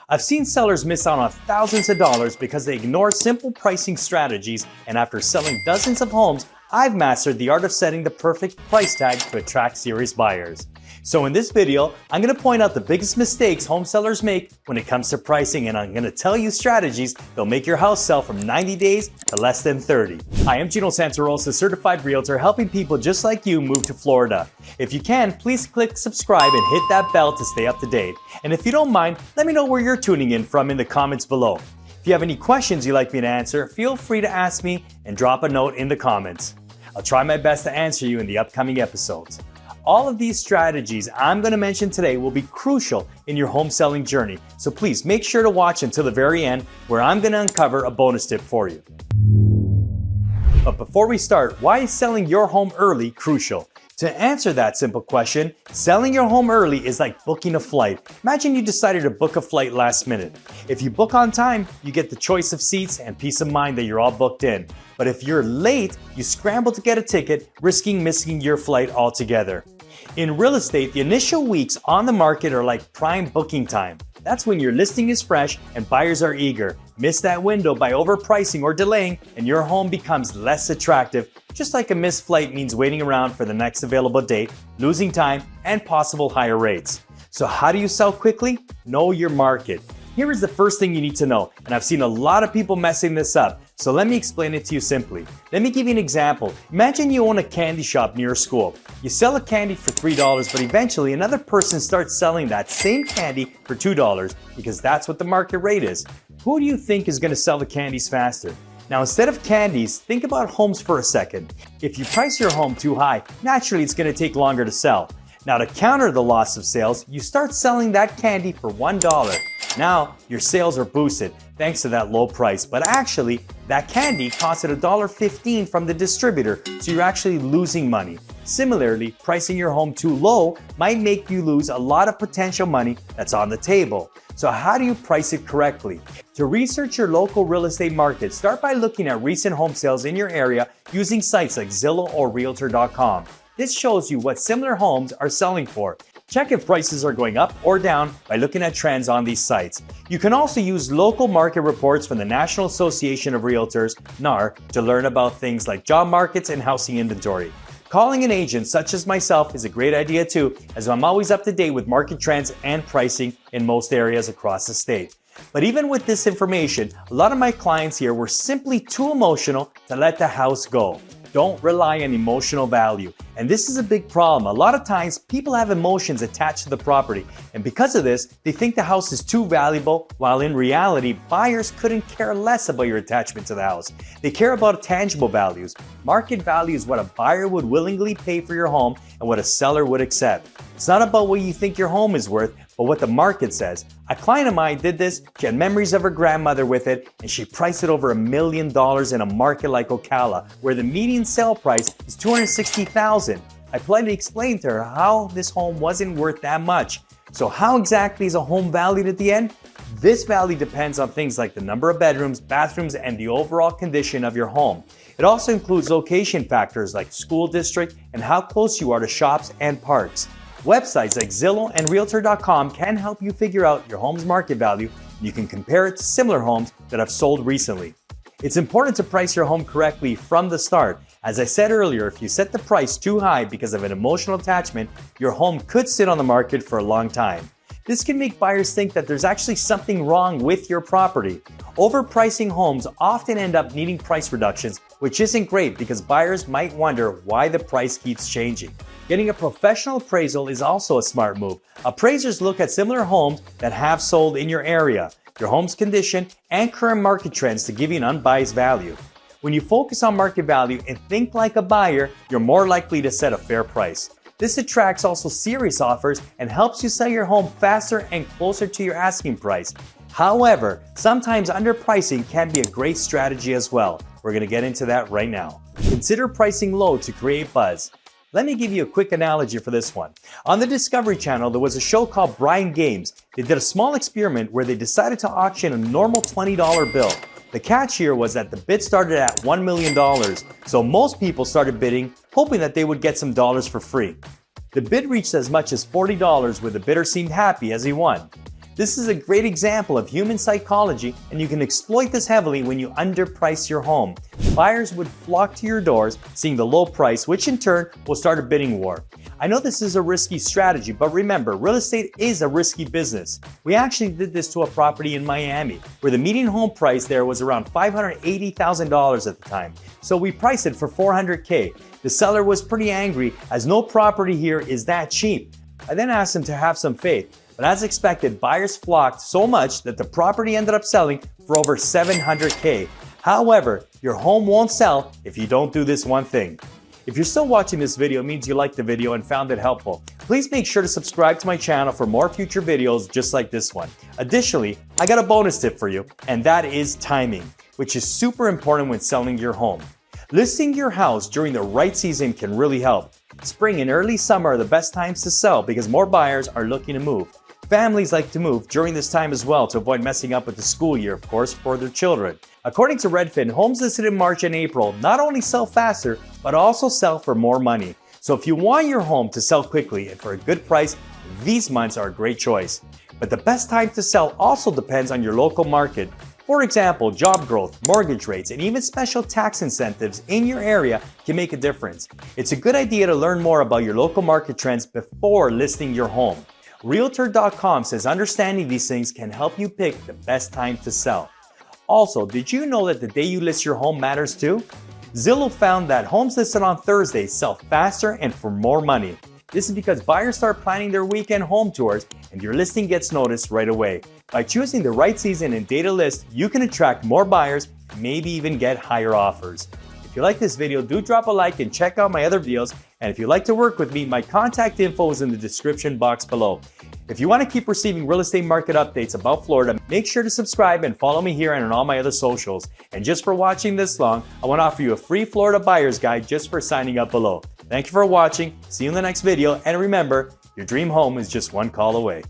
I've seen sellers miss out on thousands of dollars because they ignore simple pricing strategies, and after selling dozens of homes, I've mastered the art of setting the perfect price tag to attract serious buyers. So in this video, I'm going to point out the biggest mistakes home sellers make when it comes to pricing, and I'm going to tell you strategies that'll make your house sell from 90 days to less than 30. Hi, I'm Gino, Santarossa, certified realtor, helping people just like you move to Florida. If you can, please click subscribe and hit that bell to stay up to date. And if you don't mind, let me know where you're tuning in from in the comments below. If you have any questions you'd like me to answer, feel free to ask me and drop a note in the comments. I'll try my best to answer you in the upcoming episodes. All of these strategies I'm going to mention today will be crucial in your home selling journey, so please make sure to watch until the very end, where I'm going to uncover a bonus tip for you. But before we start, why is selling your home early crucial? To answer that simple question, selling your home early is like booking a flight. Imagine you decided to book a flight last minute. If you book on time, you get the choice of seats and peace of mind that you're all booked in. But if you're late, you scramble to get a ticket, risking missing your flight altogether. In real estate, the initial weeks on the market are like prime booking time. That's when your listing is fresh and buyers are eager. Miss that window by overpricing or delaying, and your home becomes less attractive, just like a missed flight means waiting around for the next available date, losing time, and possible higher rates. So how do you sell quickly? Know your market. Here is the first thing you need to know, and I've seen a lot of people messing this up, so let me explain it to you simply. Let me give you an example. Imagine you own a candy shop near a school. You sell a candy for $3, but eventually another person starts selling that same candy for $2 because that's what the market rate is. Who do you think is going to sell the candies faster? Now, instead of candies, think about homes for a second. If you price your home too high, naturally it's going to take longer to sell. Now, to counter the loss of sales, you start selling that candy for $1. Now, your sales are boosted thanks to that low price, but actually, that candy costed $1.15 from the distributor, so you're actually losing money. Similarly, pricing your home too low might make you lose a lot of potential money that's on the table. So how do you price it correctly? To research your local real estate market, start by looking at recent home sales in your area using sites like Zillow or Realtor.com. This shows you what similar homes are selling for. Check if prices are going up or down by looking at trends on these sites. You can also use local market reports from the National Association of Realtors, NAR, to learn about things like job markets and housing inventory. Calling an agent such as myself is a great idea too, as I'm always up to date with market trends and pricing in most areas across the state. But even with this information, a lot of my clients here were simply too emotional to let the house go. Don't rely on emotional value. And this is a big problem. A lot of times people have emotions attached to the property, and because of this, they think the house is too valuable, while in reality, buyers couldn't care less about your attachment to the house. They care about tangible values. Market value is what a buyer would willingly pay for your home and what a seller would accept. It's not about what you think your home is worth, but what the market says. A client of mine did this. She had memories of her grandmother with it, and she priced it over $1 million in a market like Ocala, where the median sale price is $260,000. I politely explained to her how this home wasn't worth that much. So how exactly is a home valued at the end? This value depends on things like the number of bedrooms, bathrooms, and the overall condition of your home. It also includes location factors like school district and how close you are to shops and parks. Websites like Zillow and Realtor.com can help you figure out your home's market value, and you can compare it to similar homes that have sold recently. It's important to price your home correctly from the start. As I said earlier, if you set the price too high because of an emotional attachment, your home could sit on the market for a long time. This can make buyers think that there's actually something wrong with your property. Overpricing homes often end up needing price reductions, which isn't great because buyers might wonder why the price keeps changing. Getting a professional appraisal is also a smart move. Appraisers look at similar homes that have sold in your area, your home's condition, and current market trends to give you an unbiased value. When you focus on market value and think like a buyer, you're more likely to set a fair price. This attracts also serious offers and helps you sell your home faster and closer to your asking price. However, sometimes underpricing can be a great strategy as well. We're going to get into that right now. Consider pricing low to create buzz. Let me give you a quick analogy for this one. On the Discovery Channel, there was a show called Brian Games. They did a small experiment where they decided to auction a normal $20 bill. The catch here was that the bid started at $1 million, so most people started bidding, hoping that they would get some dollars for free. The bid reached as much as $40, where the bidder seemed happy as he won. This is a great example of human psychology, and you can exploit this heavily when you underprice your home. Buyers would flock to your doors, seeing the low price, which in turn will start a bidding war. I know this is a risky strategy, but remember, real estate is a risky business. We actually did this to a property in Miami, where the median home price there was around $580,000 at the time. So we priced it for $400K. The seller was pretty angry, as no property here is that cheap. I then asked him to have some faith. But as expected, buyers flocked so much that the property ended up selling for over $700K. However, your home won't sell if you don't do this one thing. If you're still watching this video, it means you liked the video and found it helpful. Please make sure to subscribe to my channel for more future videos just like this one. Additionally, I got a bonus tip for you, and that is timing, which is super important when selling your home. Listing your house during the right season can really help. Spring and early summer are the best times to sell because more buyers are looking to move. Families like to move during this time as well to avoid messing up with the school year, of course, for their children. According to Redfin, homes listed in March and April not only sell faster, but also sell for more money. So if you want your home to sell quickly and for a good price, these months are a great choice. But the best time to sell also depends on your local market. For example, job growth, mortgage rates, and even special tax incentives in your area can make a difference. It's a good idea to learn more about your local market trends before listing your home. Realtor.com says understanding these things can help you pick the best time to sell. Also, did you know that the day you list your home matters too? Zillow found that homes listed on Thursdays sell faster and for more money. This is because buyers start planning their weekend home tours and your listing gets noticed right away. By choosing the right season and day to list, you can attract more buyers and maybe even get higher offers. If you like this video, do drop a like and check out my other videos. And if you'd like to work with me, my contact info is in the description box below. If you want to keep receiving real estate market updates about Florida, make sure to subscribe and follow me here and on all my other socials. And just for watching this long, I want to offer you a free Florida buyer's guide just for signing up below. Thank you for watching. See you in the next video. And remember, your dream home is just one call away.